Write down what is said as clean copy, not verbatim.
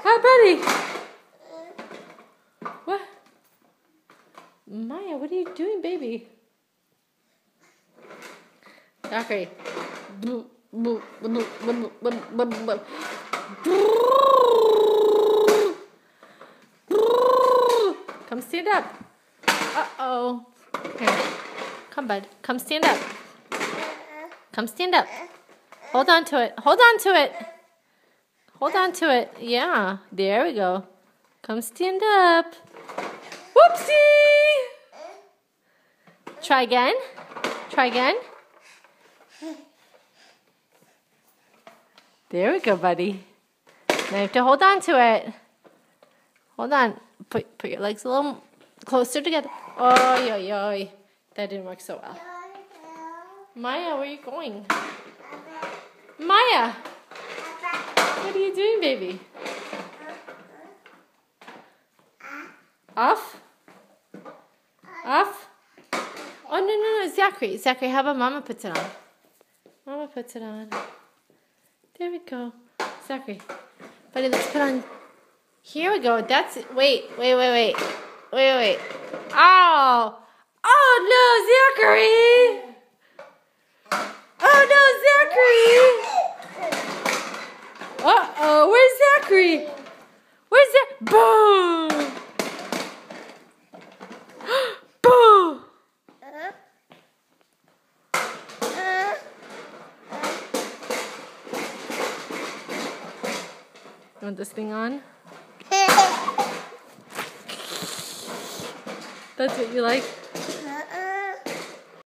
Hi, buddy. What? Maya, what are you doing, baby? Zachary. Come stand up. Uh-oh. Here. Come, bud. Come stand up. Come stand up. Hold on to it. Hold on to it. Hold on to it. Yeah. There we go. Come stand up. Whoopsie! Try again. Try again. There we go, buddy. Now you have to hold on to it. Hold on. Put your legs a little closer together. Oy, oy, oy. That didn't work so well. Maya, where are you going? Maya! What are you doing, baby? Off? Off? Oh, no, Zachary. Zachary, how about Mama puts it on? Mama puts it on. There we go. Zachary. Buddy, let's put on... Here we go. That's it. Wait. Oh! Oh, no, Zachary! Oh, no, Zachary! Uh-oh, where's Zachary? Where's that? Boom! Boom! You want this thing on? That's what you like?